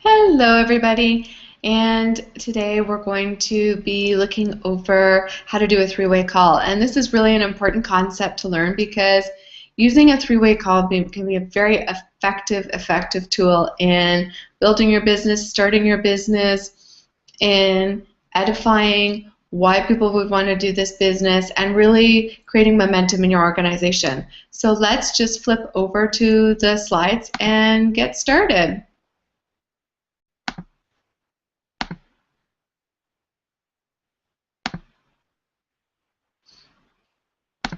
Hello, everybody. And today we're going to be looking over how to do a three-way call. And this is really an important concept to learn because using a three-way call can be a very effective tool in building your business, starting your business, in edifying why people would want to do this business, and really creating momentum in your organization. So let's just flip over to the slides and get started.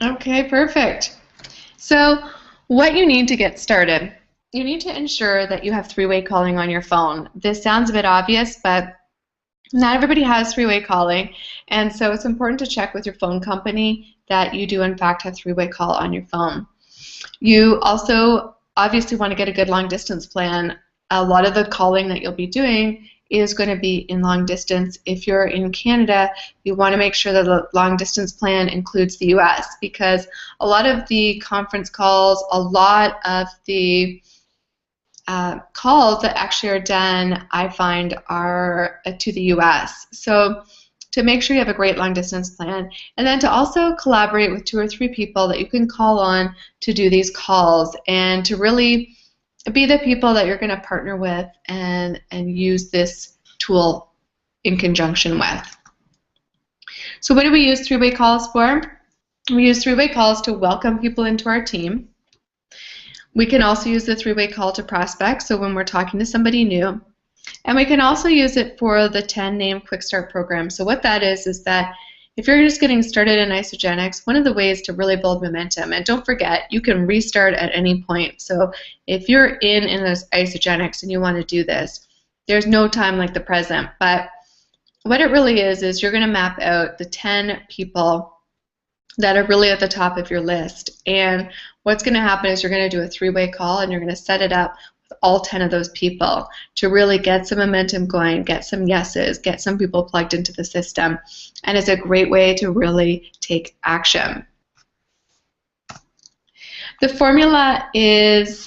Okay, perfect. So what you need to get started, you need to ensure that you have three-way calling on your phone. This sounds a bit obvious, but not everybody has three-way calling, and so it's important to check with your phone company that you do in fact have three-way call on your phone. You also obviously want to get a good long distance plan. A lot of the calling that you'll be doing is going to be in long distance. If you're in Canada, you want to make sure that the long distance plan includes the US, because a lot of the conference calls, a lot of the calls that actually are done, I find, are to the US. So to make sure you have a great long distance plan, and then to also collaborate with 2 or 3 people that you can call on to do these calls, and to really be the people that you're going to partner with and use this tool in conjunction with. So what do we use three-way calls for? We use three-way calls to welcome people into our team. We can also use the three-way call to prospect, so when we're talking to somebody new. And we can also use it for the 10-name Quick Start program. So what that is that if you're just getting started in Isagenix, one of the ways to really build momentum, and don't forget, you can restart at any point. So if you're in this Isagenix and you want to do this, there's no time like the present. But what it really is you're going to map out the 10 people that are really at the top of your list. And what's going to happen is you're going to do a three-way call, and you're going to set it up with all 10 of those people to really get some momentum going, get some yeses, get some people plugged into the system. And it's a great way to really take action. The formula is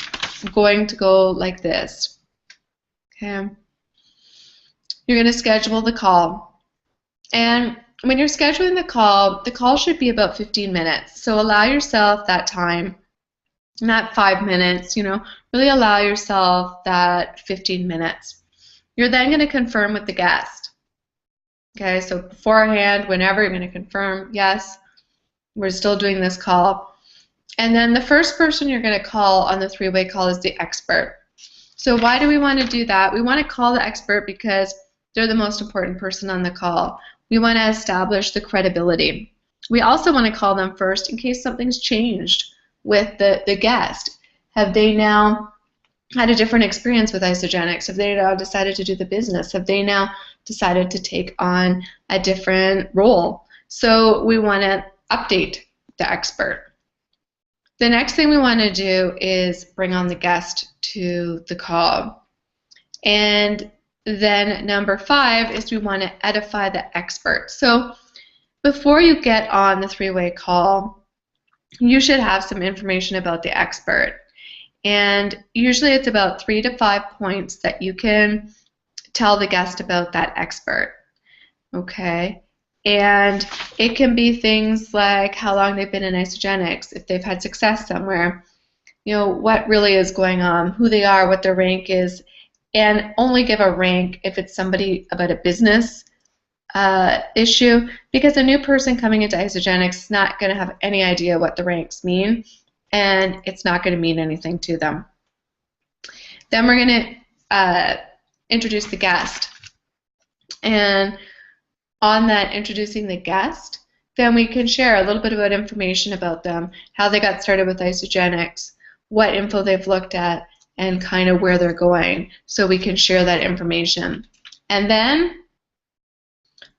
going to go like this. Okay. You're going to schedule the call. And when you're scheduling the call should be about 15 minutes. So allow yourself that time, not 5 minutes, really allow yourself that 15 minutes. You're then going to confirm with the guest. Okay, so beforehand, whenever, you're going to confirm, yes, we're still doing this call. And then the first person you're going to call on the three-way call is the expert. So why do we want to do that? We want to call the expert because they're the most important person on the call. We want to establish the credibility. We also want to call them first in case something's changed with the guest. Have they now had a different experience with Isagenix? Have they now decided to do the business? Have they now decided to take on a different role? So we want to update the expert. The next thing we want to do is bring on the guest to the call. And then number 5 is we want to edify the expert. So before you get on the three-way call, you should have some information about the expert. And usually it's about 3 to 5 points that you can tell the guest about that expert. Okay? And it can be things like how long they've been in Isagenix, if they've had success somewhere, what really is going on, who they are, what their rank is, and only give a rank if it's somebody about a business issue, because a new person coming into Isagenix is not going to have any idea what the ranks mean, and it's not going to mean anything to them. Then we're going to introduce the guest. And on that introducing the guest, then we can share a little bit about information about them, how they got started with Isagenix, what info they've looked at, and kind of where they're going, so we can share that information. And then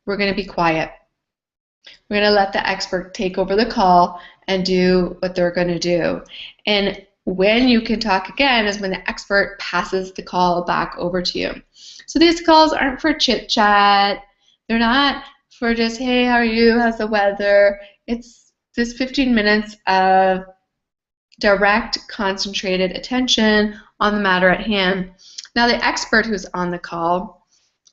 we're going to be quiet. We're going to let the expert take over the call and do what they're going to do. And when you can talk again is when the expert passes the call back over to you. So these calls aren't for chit-chat. They're not for just, hey, how are you? How's the weather? It's this 15 minutes of direct, concentrated attention on the matter at hand. Now, the expert who's on the call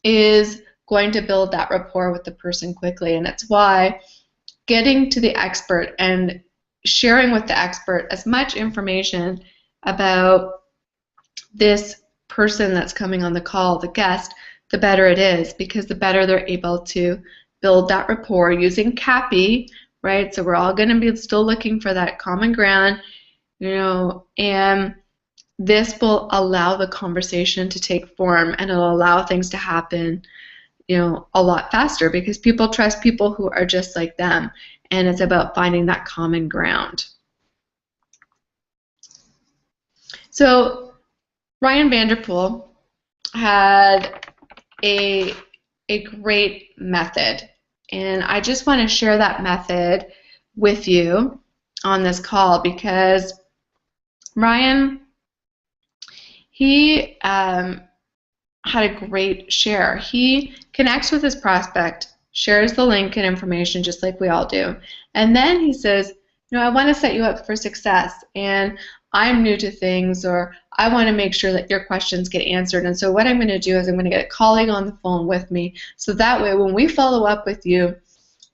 is going to build that rapport with the person quickly, and it's why getting to the expert and sharing with the expert as much information about this person that's coming on the call, the guest, the better it is, because the better they're able to build that rapport using CAPI, right? So we're all going to be still looking for that common ground, and this will allow the conversation to take form, and it'll allow things to happen, a lot faster, because people trust people who are just like them, and it's about finding that common ground. So Ryan Vanderpool had a great method, and I just want to share that method with you on this call, because Ryan, he had a great share. He connects with his prospect, shares the link and information just like we all do, and then he says, I want to set you up for success, and I'm new to things, or I want to make sure that your questions get answered, and so what I'm going to do is I'm going to get a colleague on the phone with me, so that way when we follow up with you,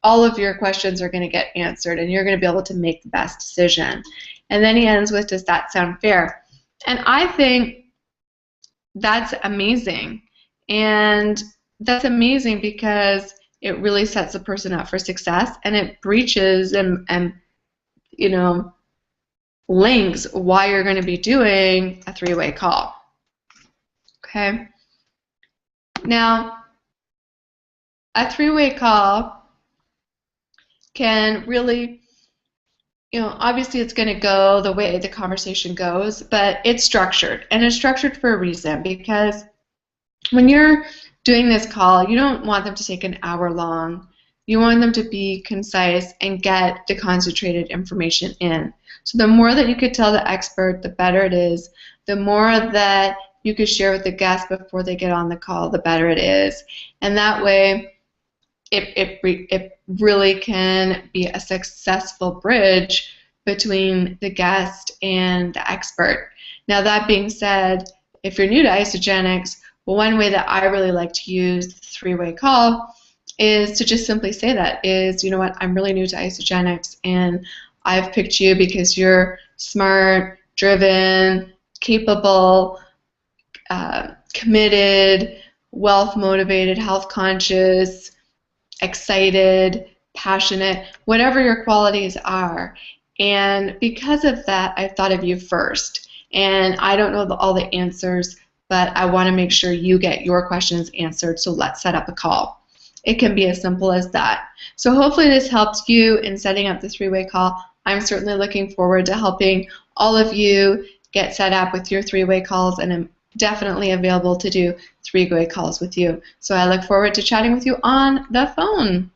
all of your questions are going to get answered, and you're going to be able to make the best decision. And then he ends with, does that sound fair? And I think that's amazing. And that's amazing because it really sets the person up for success, and it breaches and links why you're going to be doing a three-way call. Okay? Now, a three-way call can really, obviously it's going to go the way the conversation goes, but it's structured, and it's structured for a reason, because when you're doing this call, you don't want them to take an hour long. You want them to be concise and get the concentrated information in. So the more that you could tell the expert, the better it is. The more that you could share with the guest before they get on the call, the better it is. And that way, it really can be a successful bridge between the guest and the expert. Now, that being said, if you're new to Isagenix, one way that I really like to use the three-way call is to just simply say that is, you know what, I'm really new to Isagenix, and I've picked you because you're smart, driven, capable, committed, wealth-motivated, health-conscious, excited, passionate, whatever your qualities are. And because of that, I've thought of you first. And I don't know all the answers, but I want to make sure you get your questions answered, so let's set up a call. It can be as simple as that. So hopefully this helps you in setting up the three-way call. I'm certainly looking forward to helping all of you get set up with your three-way calls, and I'm definitely available to do three-way calls with you. So I look forward to chatting with you on the phone.